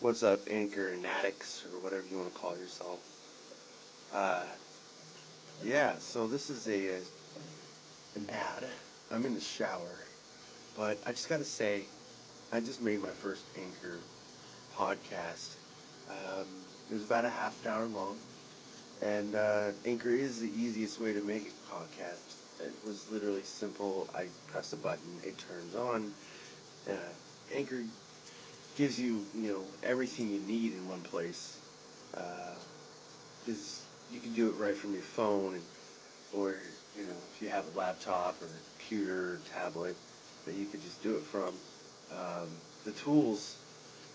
What's up, Anchor and addicts, or whatever you want to call yourself? Yeah, so this is an ad. I'm in the shower, but I just gotta say, I just made my first Anchor podcast. It was about a half an hour long, and Anchor is the easiest way to make a podcast. It was literally simple. I press a button, it turns on. Anchor gives you, everything you need in one place. Because you can do it right from your phone, or if you have a laptop or a computer or tablet that you could just do it from. The tools,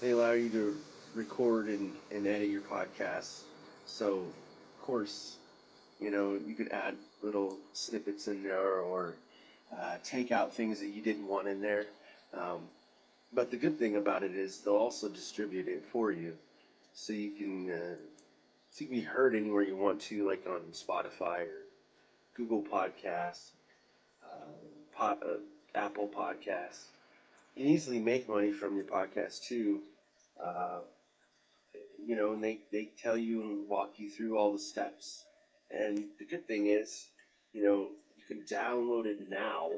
they allow you to record and edit your podcasts. So, of course, you could add little snippets in there, or take out things that you didn't want in there. But the good thing about it is they'll also distribute it for you, so you can be heard anywhere you want to, like on Spotify or Google Podcasts, Apple Podcasts. You can easily make money from your podcast too. Uh, and they tell you and walk you through all the steps. And the good thing is, you can download it now.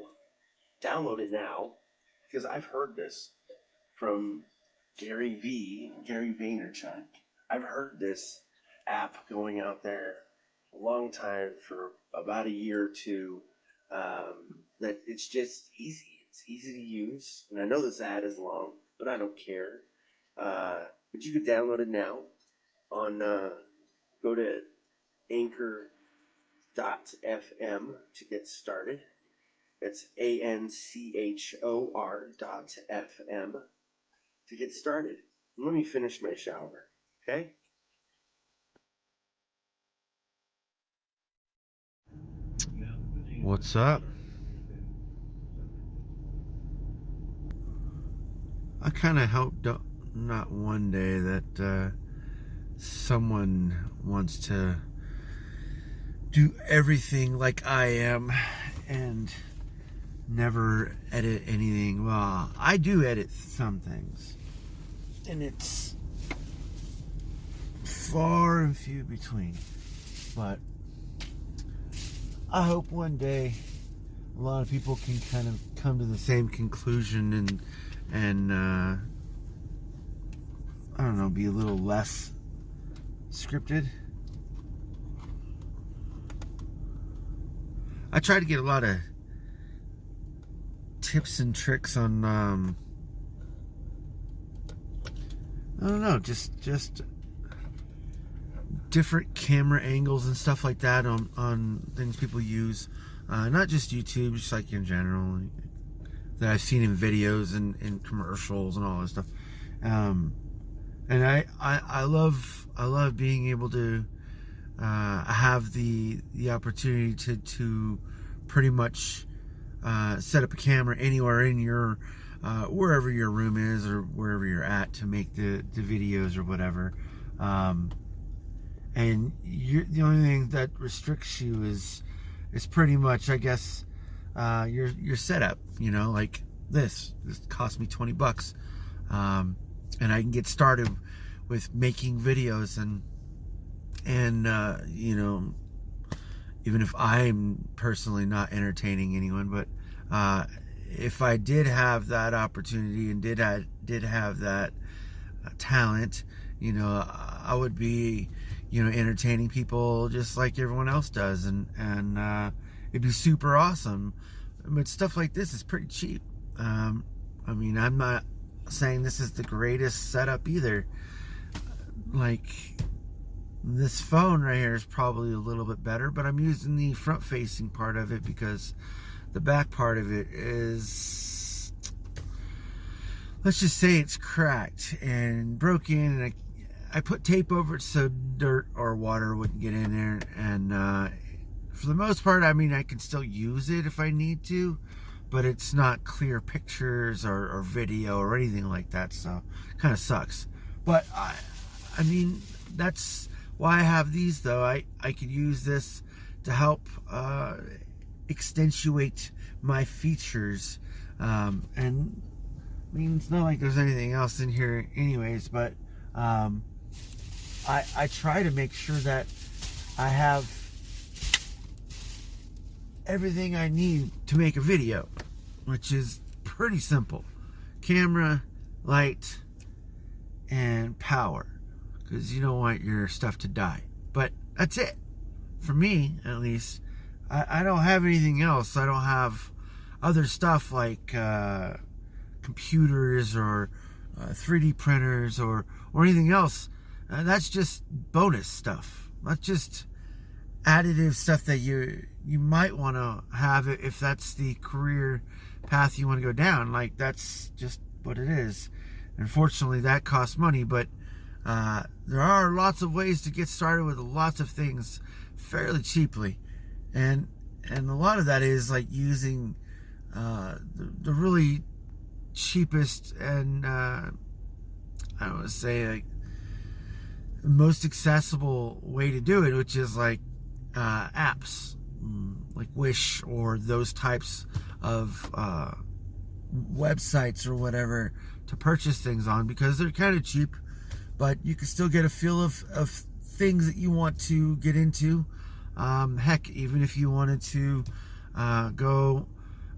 Download it now, because I've heard this from Gary Vaynerchuk. I've heard this app going out there a long time, for about a year or two. That it's just easy. It's easy to use, and I know this ad is long, but I don't care. But you can download it now on. Go to Anchor.fm to get started. It's ANCHOR.FM to get started. Let me finish my shower, okay? What's up? I kind of hope not one day that someone wants to do everything like I am and never edit anything. Well, I do edit some things, and it's far and few between. But I hope one day a lot of people can kind of come to the same conclusion and I don't know, be a little less scripted. I try to get a lot of tips and tricks on I don't know, just different camera angles and stuff like that on things people use, not just YouTube, just like in general, that I've seen in videos and in commercials and all this stuff. And I love being able to have the opportunity to pretty much set up a camera anywhere in your wherever your room is or wherever you're at to make the videos or whatever. And the only thing that restricts you is pretty much, I guess, your setup. Like this cost me $20, and I can get started with making videos and even if I'm personally not entertaining anyone, but if I did have that opportunity and did have that talent, I would be entertaining people just like everyone else does, and it'd be super awesome. But stuff like this is pretty cheap. I'm not saying this is the greatest setup either. Like, this phone right here is probably a little bit better, but I'm using the front facing part of it because the back part of it is, let's just say it's cracked and broken, and I put tape over it so dirt or water wouldn't get in there, and for the most part, I can still use it if I need to, but it's not clear pictures or video or anything like that, so it kind of sucks. But that's why I have these, though. I could use this to help accentuate my features, and it's not like there's anything else in here anyways, but Um, I try to make sure that I have everything I need to make a video, which is pretty simple. Camera, light, and power, because you don't want your stuff to die. But that's it. For me, at least, I don't have anything else. I don't have other stuff like computers or 3D printers or anything else. That's just bonus stuff. That's just additive stuff that you might want to have if that's the career path you want to go down. Like, that's just what it is. Unfortunately, that costs money, but there are lots of ways to get started with lots of things fairly cheaply, and a lot of that is like using the really cheapest and I don't want to say like most accessible way to do it, which is like apps like Wish or those types of websites or whatever to purchase things on, because they're kind of cheap, but you can still get a feel of things that you want to get into. Heck, even if you wanted to go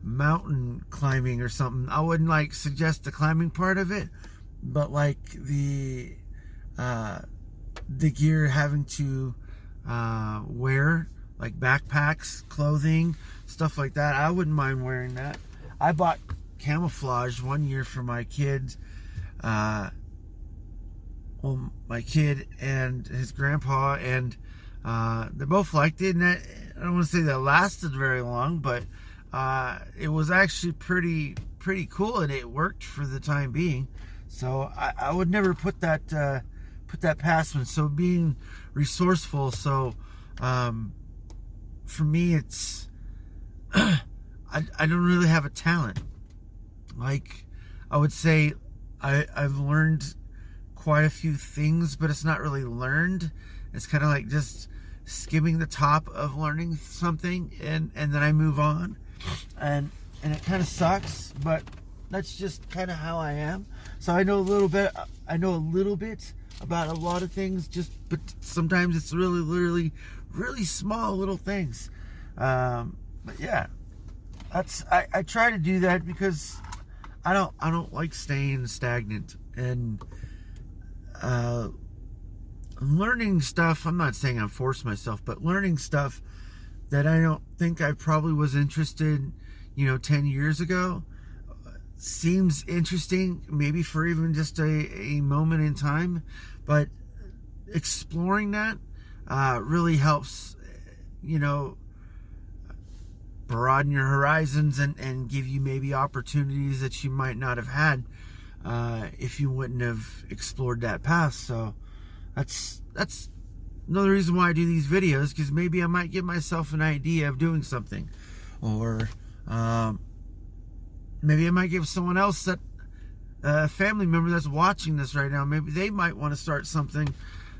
mountain climbing or something, I wouldn't like suggest the climbing part of it, but like the gear having to wear, like backpacks, clothing, stuff like that, I wouldn't mind wearing that. I bought camouflage one year for my kid. Well, my kid and his grandpa, and they both liked it, and I don't want to say that lasted very long, but it was actually pretty cool, and it worked for the time being. So I would never put that past me. So being resourceful. So for me, it's I don't really have a talent. Like, I would say I've learned quite a few things, but it's not really learned. It's kind of like just skimming the top of learning something, and then I move on, and it kind of sucks, but that's just kind of how I am. So I know a little bit about a lot of things, but sometimes it's really small little things. But yeah, I try to do that because I don't like staying stagnant, and learning stuff. I'm not saying I force myself, but learning stuff that I don't think I probably was interested, 10 years ago, seems interesting, maybe for even just a moment in time, but exploring that really helps, broaden your horizons and give you maybe opportunities that you might not have had if you wouldn't have explored that path. So that's another reason why I do these videos, because maybe I might give myself an idea of doing something, or maybe I might give someone else, that a family member that's watching this right now, maybe they might want to start something,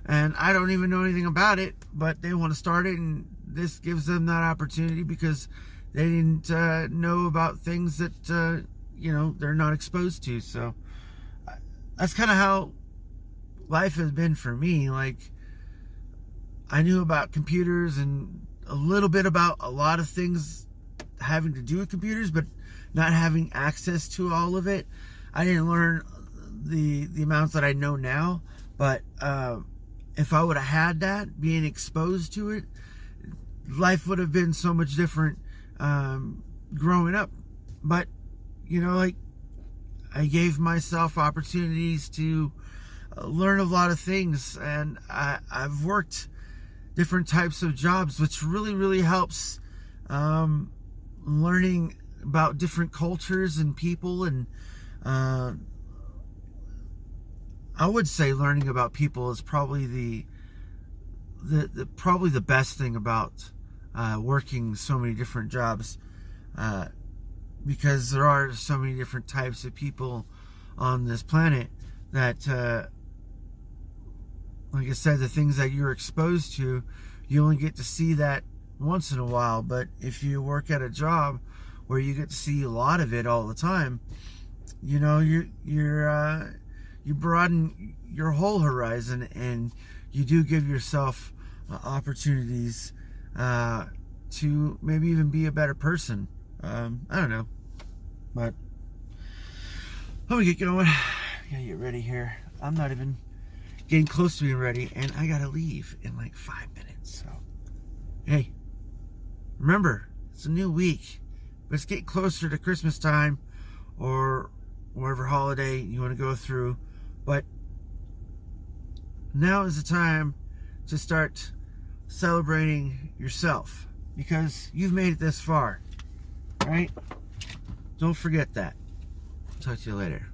and I don't even know anything about it, but they want to start it, and this gives them that opportunity because they didn't know about things that they're not exposed to. So that's kind of how life has been for me. Like, I knew about computers and a little bit about a lot of things having to do with computers, but not having access to all of it. I didn't learn the amounts that I know now, but if I would have had that, being exposed to it, life would have been so much different growing up. But like, I gave myself opportunities to learn a lot of things, and I've worked different types of jobs, which really helps learning about different cultures and people, and I would say learning about people is probably the best thing about working so many different jobs, because there are so many different types of people on this planet that like I said, the things that you're exposed to, you only get to see that once in a while. But if you work at a job where you get to see a lot of it all the time, you're you broaden your whole horizon, and you do give yourself opportunities to maybe even be a better person. I don't know, but let me get going. I gotta get ready here. I'm not even getting close to being ready, and I gotta leave in like 5 minutes. So, hey, remember, it's a new week. Let's get closer to Christmas time or whatever holiday you want to go through. But now is the time to start celebrating yourself, because you've made it this far, right? Don't forget that. Talk to you later.